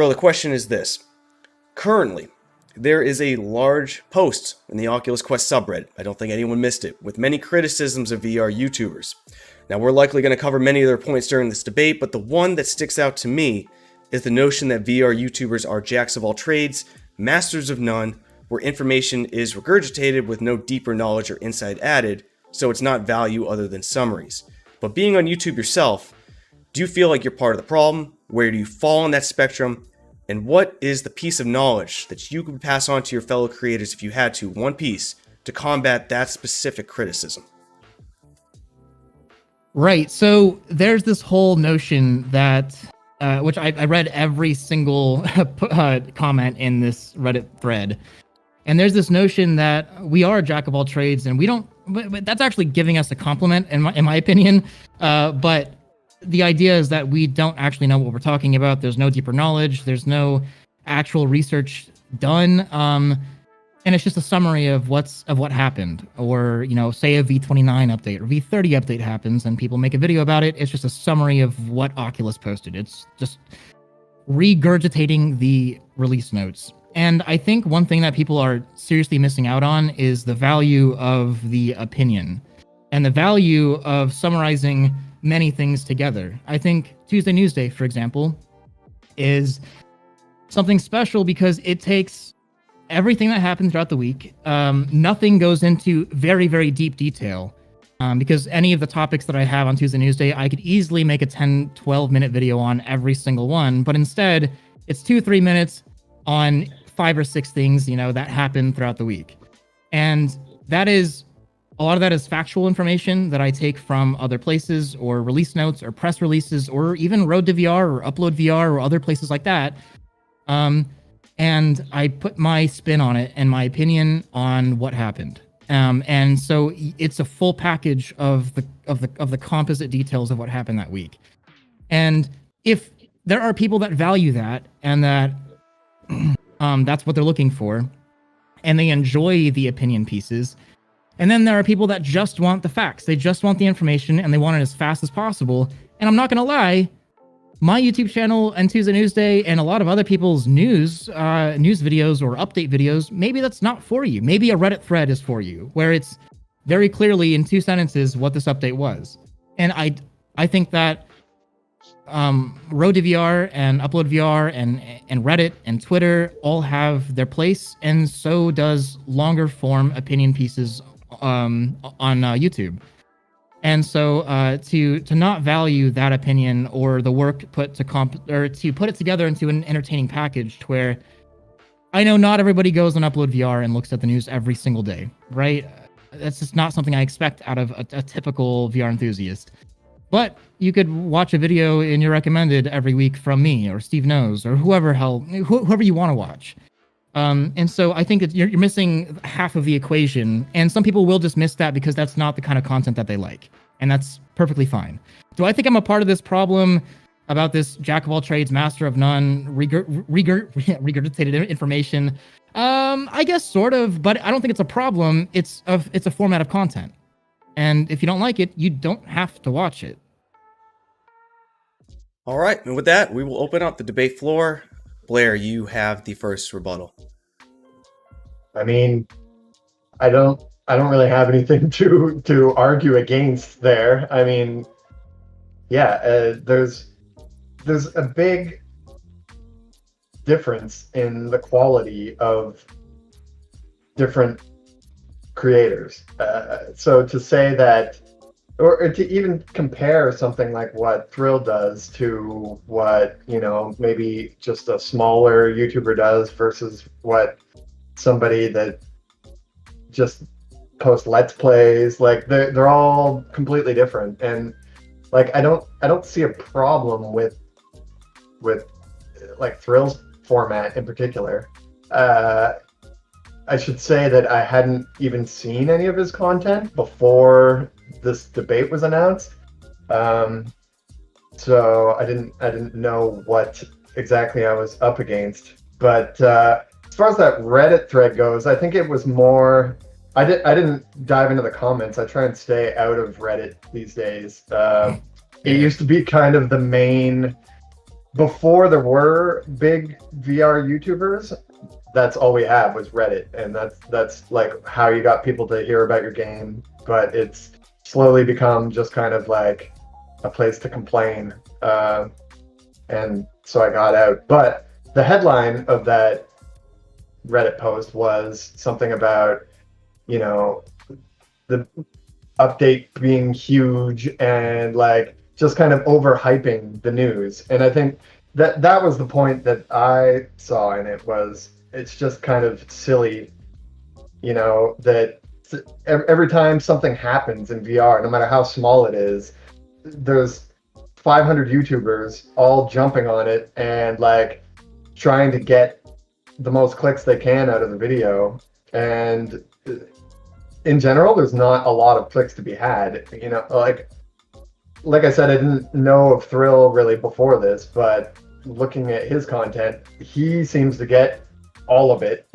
Thrill, the question is this. Currently, there is a large post in the Oculus Quest subreddit, I don't think anyone missed it, with many criticisms of VR YouTubers. Now, we're likely going to cover many of their points during this debate, but the one that sticks out to me is the notion that VR YouTubers are jacks of all trades, masters of none, where information is regurgitated with no deeper knowledge or insight added, so it's not value other than summaries. But being on YouTube yourself, do you feel like you're part of the problem? Where do you fall on that spectrum? And what is the piece of knowledge that you could pass on to your fellow creators if you had to, one piece, to combat that specific criticism? Right. So there's this whole notion that, which I read every single comment in this Reddit thread. And there's this notion that we are a jack of all trades, and we don't, but that's actually giving us a compliment in my opinion. But the idea is that we don't actually know what we're talking about. There's no deeper knowledge. There's no actual research done. And it's just a summary of what happened. Or, say a V29 update or V30 update happens and people make a video about it. It's just a summary of what Oculus posted. It's just regurgitating the release notes. And I think one thing that people are seriously missing out on is the value of the opinion and the value of summarizing many things together. I think Tuesday Newsday, for example, is something special because it takes everything that happened throughout the week. Nothing goes into very, very deep detail because any of the topics that I have on Tuesday Newsday, I could easily make a 10, 12-minute video on every single one. But instead, it's 2-3 minutes on 5 or 6 things, that happened throughout the week. And a lot of that is factual information that I take from other places or release notes or press releases or even Road to VR or Upload VR or other places like that. And I put my spin on it and my opinion on what happened. And so it's a full package of the composite details of what happened that week. And if there are people that value that and that that's what they're looking for, and they enjoy the opinion pieces, and then there are people that just want the facts. They just want the information and they want it as fast as possible. And I'm not going to lie, my YouTube channel and Tuesday Newsday and a lot of other people's news videos or update videos, maybe that's not for you. Maybe a Reddit thread is for you, where it's very clearly in 2 sentences what this update was. And I think that Road to VR and Upload VR and Reddit and Twitter all have their place, and so does longer form opinion pieces on YouTube. And so to not value that opinion or the work put to put it together into an entertaining package, to where I know not everybody goes on Upload VR and looks at the news every single day, right? That's just not something I expect out of a typical VR enthusiast. But you could watch a video in your recommended every week from me or Steve Knows or whoever you want to watch. And so I think that you're missing half of the equation, and some people will just miss that because that's not the kind of content that they like, and that's perfectly fine. Do I think I'm a part of this problem about this jack of all trades, master of none, regurgitated information? I guess sort of, but I don't think it's a problem. It's a format of content, and if you don't like it, you don't have to watch it. All right, and with that, we will open up the debate floor. Blair, you have the first rebuttal. I mean, I don't really have anything to argue against there. I mean, yeah, there's a big difference in the quality of different creators. So to say that, or to even compare something like what Thrill does to what, maybe just a smaller YouTuber does versus what somebody that just posts Let's Plays, like they're all completely different. And like I don't see a problem with like Thrill's format in particular. I should say that I hadn't even seen any of his content before this debate was announced, so I didn't know what exactly I was up against. But as far as that Reddit thread goes, I think it was more. I didn't dive into the comments. I try and stay out of Reddit these days. It used to be kind of the main before there were big VR YouTubers, that's all we have was Reddit, and that's like how you got people to hear about your game. But it's slowly become just kind of like a place to complain, and so I got out. But the headline of that Reddit post was something about, you know, the update being huge and like just kind of overhyping the news. And I think that was the point that I saw in it. Was it's just kind of silly, that every time something happens in VR, no matter how small it is, there's 500 YouTubers all jumping on it and like trying to get the most clicks they can out of the video. And in general, there's not a lot of clicks to be had. Like I said, I didn't know of Thrill really before this, but looking at his content, he seems to get all of it.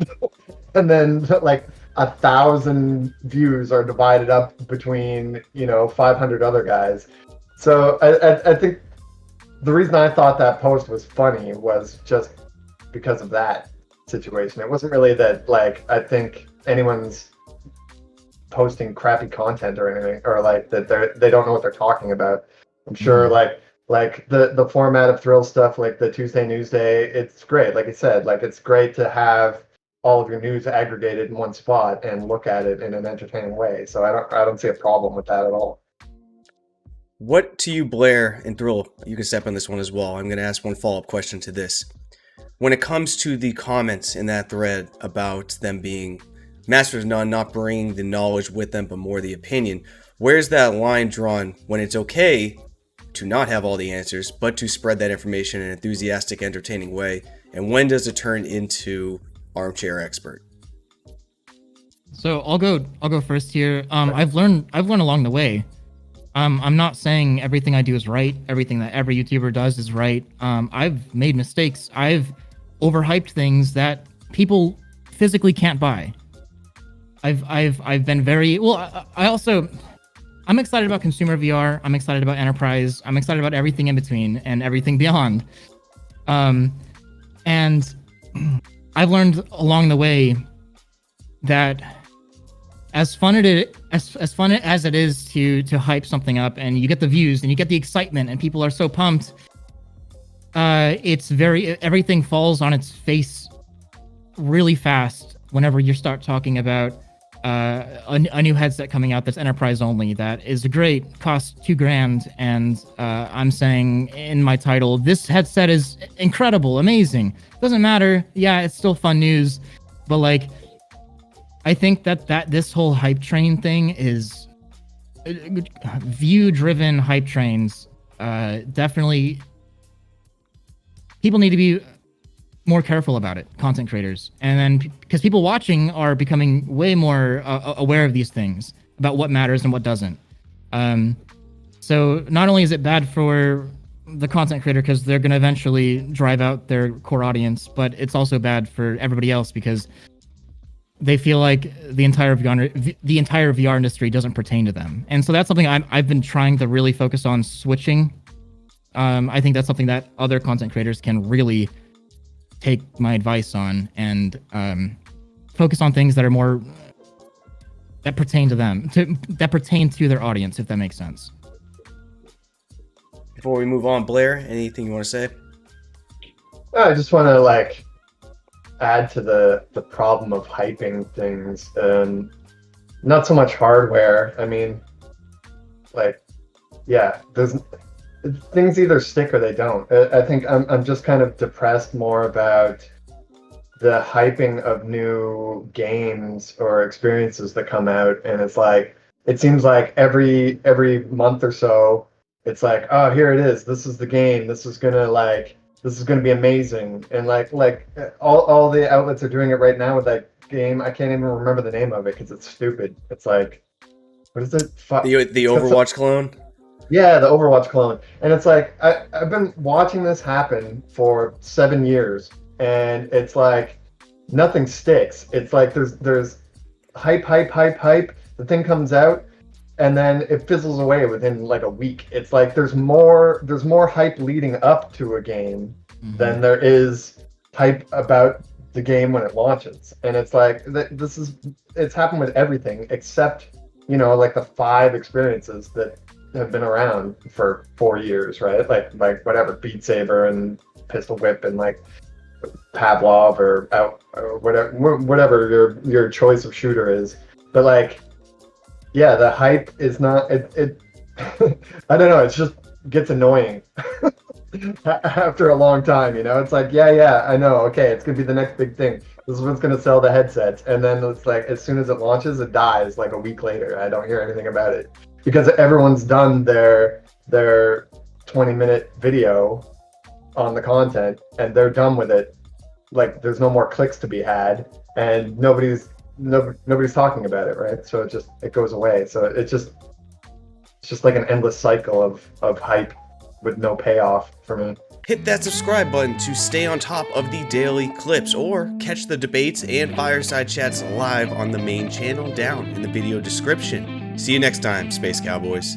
And then like 1,000 views are divided up between 500 other guys. So I think the reason I thought that post was funny was just because of that situation. It wasn't really that like I think anyone's posting crappy content or anything, or like that they don't know what they're talking about. I'm sure like the format of Thrill stuff, like the Tuesday Newsday, it's great. Like I said, like it's great to have all of your news aggregated in one spot and look at it in an entertaining way. So I don't see a problem with that at all. What to you, Blair and Thrill, you can step on this one as well. I'm going to ask one follow-up question to this. When it comes to the comments in that thread about them being masters of none, not bringing the knowledge with them, but more the opinion, where's that line drawn when it's okay to not have all the answers, but to spread that information in an enthusiastic, entertaining way? And when does it turn into armchair expert? So I'll go first here. I've learned along the way. I'm not saying everything I do is right. Everything that every YouTuber does is right. I've made mistakes. I've overhyped things that people physically can't buy. I've been very well. I'm excited about consumer VR. I'm excited about enterprise. I'm excited about everything in between and everything beyond. And I've learned along the way that as fun as it is to hype something up and you get the views and you get the excitement and people are so pumped, everything falls on its face really fast whenever you start talking about a new headset coming out that's enterprise only, that is great, costs $2,000, and I'm saying in my title, this headset is incredible, amazing. Doesn't matter, yeah, it's still fun news, but like, I think that this whole hype train thing is view-driven hype trains. Definitely, people need to be more careful about it, content creators, and then because people watching are becoming way more aware of these things about what matters and what doesn't. So not only is it bad for the content creator because they're going to eventually drive out their core audience, but it's also bad for everybody else because they feel like the entire VR industry doesn't pertain to them. And so that's something I've been trying to really focus on switching. I think that's something that other content creators can really take my advice on and focus on things that are more that pertain to them, that pertain to their audience, if that makes sense. Before we move on, Blair, anything you want to say? I just want to add to the problem of hyping things. Not so much hardware. I mean, there's things either stick or they don't. I think I'm just kind of depressed more about the hyping of new games or experiences that come out, and it's like it seems like every month or so it's like, oh, here it is, this is the game, this is gonna be amazing, and like all the outlets are doing it right now with that game. I can't even remember the name of it because it's stupid. It's like, what is it? The Overwatch clone? Yeah, the Overwatch clone. And it's like, I've been watching this happen for 7 years, and it's like, nothing sticks. It's like, there's hype. The thing comes out, and then it fizzles away within like a week. It's like there's more hype leading up to a game than there is hype about the game when it launches. And it's like it's happened with everything except, like the 5 experiences that have been around for 4 years, right? Like whatever, Beat Saber and Pistol Whip and like Pavlov or whatever your choice of shooter is. But like, yeah, the hype is not it I don't know, it just gets annoying after a long time, It's like, yeah, I know, okay, it's gonna be the next big thing. This is what's gonna sell the headsets, and then it's like as soon as it launches, it dies like a week later. I don't hear anything about it because everyone's done their 20-minute video on the content and they're done with it. Like there's no more clicks to be had, and nobody's talking about it, right? So it goes away. So it's just like an endless cycle of hype with no payoff for me. Hit that subscribe button to stay on top of the daily clips, or catch the debates and fireside chats live on the main channel down in the video description. See you next time, Space Cowboys.